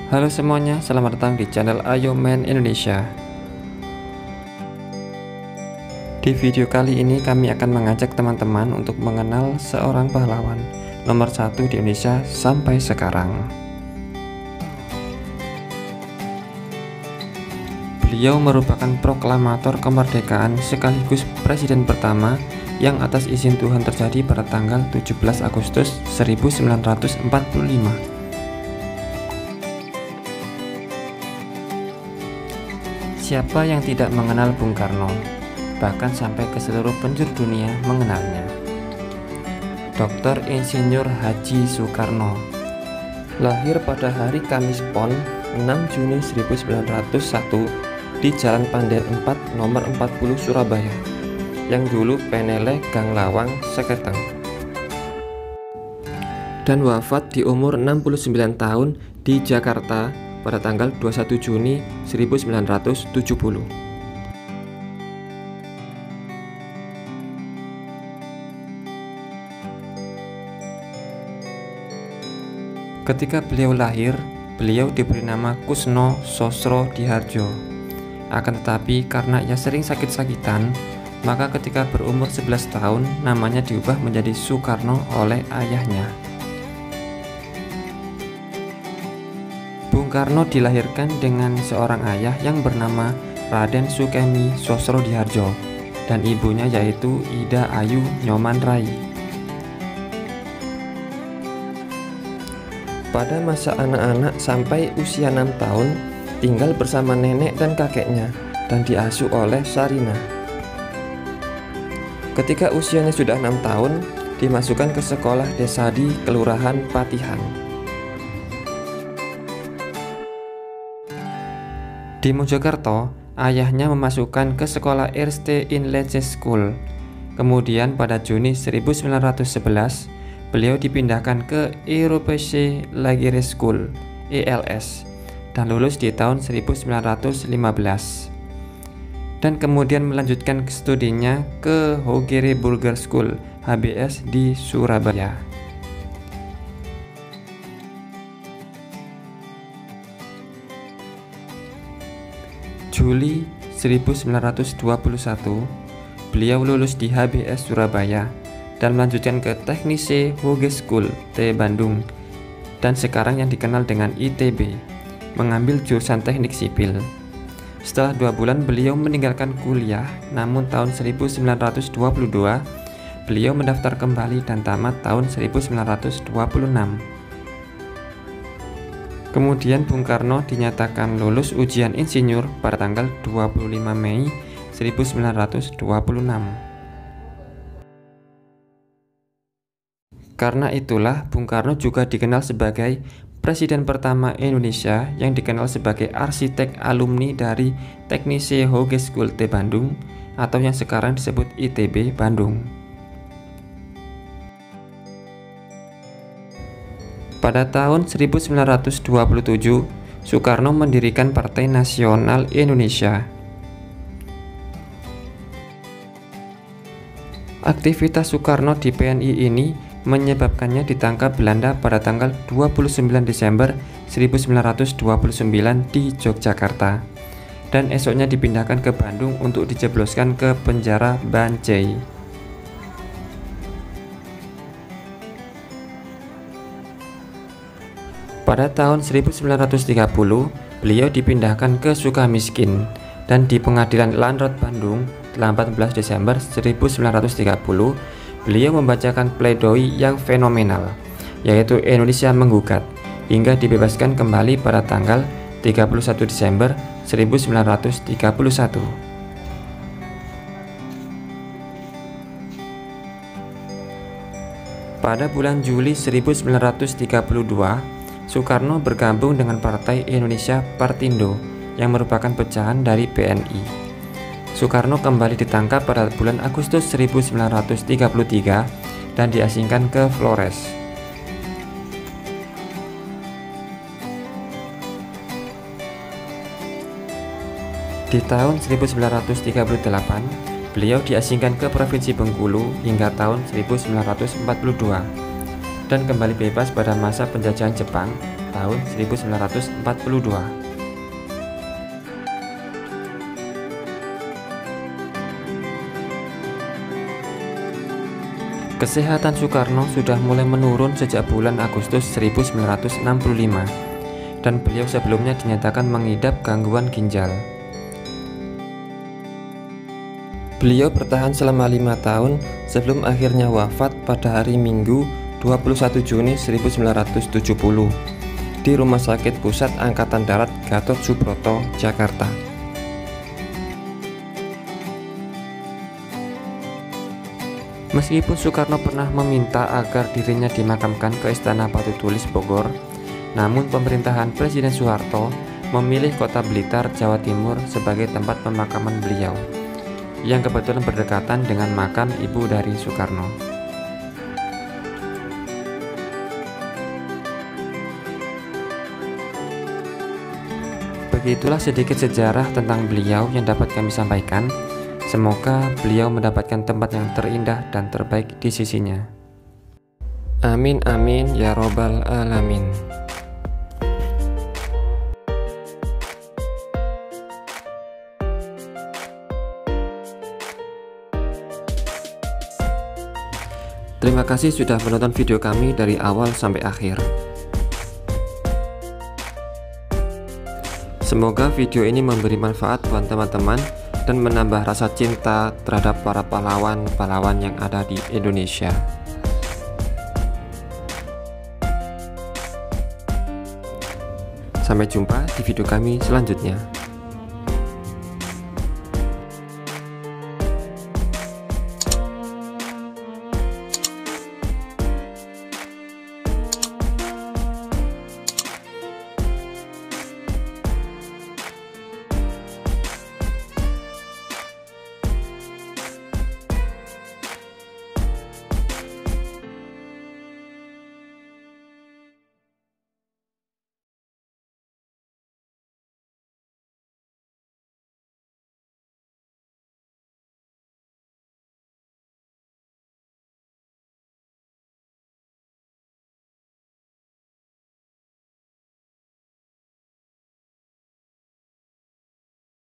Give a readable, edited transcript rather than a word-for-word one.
Halo semuanya, selamat datang di channel Ayo Men Indonesia. Di video kali ini kami akan mengajak teman-teman untuk mengenal seorang pahlawan nomor 1 di Indonesia sampai sekarang. Beliau merupakan proklamator kemerdekaan sekaligus presiden pertama yang atas izin Tuhan terjadi pada tanggal 17 Agustus 1945. Siapa yang tidak mengenal Bung Karno? Bahkan sampai ke seluruh penjuru dunia mengenalnya. Dr. Insinyur Haji Soekarno lahir pada hari Kamis Pon 6 Juni 1901 di Jalan Pandan 4 nomor 40 Surabaya, yang dulu Peneleh Gang Lawang Seketeng, dan wafat di umur 69 tahun di Jakarta pada tanggal 21 Juni 1970. Ketika beliau lahir, beliau diberi nama Kusno Sosrodihardjo. Akan tetapi karena ia sering sakit-sakitan, maka ketika berumur 11 tahun namanya diubah menjadi Soekarno oleh ayahnya. Bung Karno dilahirkan dengan seorang ayah yang bernama Raden Sukemi Sosrodihardjo dan ibunya yaitu Ida Ayu Nyoman Rai. Pada masa anak-anak sampai usia 6 tahun tinggal bersama nenek dan kakeknya dan diasuh oleh Sarina. Ketika usianya sudah 6 tahun dimasukkan ke sekolah desa di Kelurahan Patihan. Di Mojokerto, ayahnya memasukkan ke sekolah Eerste Inlandse School. Kemudian pada Juni 1911, beliau dipindahkan ke Europese Lagere School (ELS) dan lulus di tahun 1915. Dan kemudian melanjutkan studinya ke Hogere Burger School (HBS) di Surabaya. Juli 1921, beliau lulus di HBS Surabaya dan melanjutkan ke Teknise Hoge School T Bandung dan sekarang yang dikenal dengan ITB, mengambil jurusan teknik sipil. Setelah 2 bulan beliau meninggalkan kuliah, namun tahun 1922 beliau mendaftar kembali dan tamat tahun 1926. Kemudian Bung Karno dinyatakan lulus ujian insinyur pada tanggal 25 Mei 1926. Karena itulah Bung Karno juga dikenal sebagai presiden pertama Indonesia yang dikenal sebagai arsitek alumni dari Teknise Hoge School T Bandung atau yang sekarang disebut ITB Bandung. Pada tahun 1927, Soekarno mendirikan Partai Nasional Indonesia. Aktivitas Soekarno di PNI ini menyebabkannya ditangkap Belanda pada tanggal 29 Desember 1929 di Yogyakarta dan esoknya dipindahkan ke Bandung untuk dijebloskan ke penjara Bancai. Pada tahun 1930 beliau dipindahkan ke Sukamiskin dan di Pengadilan Landrat Bandung 18 Desember 1930 beliau membacakan pledoi yang fenomenal, yaitu Indonesia menggugat, hingga dibebaskan kembali pada tanggal 31 Desember 1931. Pada bulan Juli 1932, Soekarno bergabung dengan Partai Indonesia Partindo yang merupakan pecahan dari PNI. Soekarno kembali ditangkap pada bulan Agustus 1933 dan diasingkan ke Flores. Di tahun 1938, beliau diasingkan ke Provinsi Bengkulu hingga tahun 1942 dan kembali bebas pada masa penjajahan Jepang tahun 1942. Kesehatan Soekarno sudah mulai menurun sejak bulan Agustus 1965 dan beliau sebelumnya dinyatakan mengidap gangguan ginjal. Beliau bertahan selama 5 tahun sebelum akhirnya wafat pada hari Minggu 21 Juni 1970 di Rumah Sakit Pusat Angkatan Darat Gatot Subroto, Jakarta. Meskipun Soekarno pernah meminta agar dirinya dimakamkan ke Istana Batu Tulis Bogor, namun pemerintahan Presiden Soeharto memilih kota Blitar, Jawa Timur sebagai tempat pemakaman beliau, yang kebetulan berdekatan dengan makam ibu dari Soekarno. Begitulah sedikit sejarah tentang beliau yang dapat kami sampaikan. Semoga beliau mendapatkan tempat yang terindah dan terbaik di sisinya. Amin amin ya robbal alamin. Terima kasih sudah menonton video kami dari awal sampai akhir. Semoga video ini memberi manfaat buat teman-teman dan menambah rasa cinta terhadap para pahlawan-pahlawan yang ada di Indonesia. Sampai jumpa di video kami selanjutnya.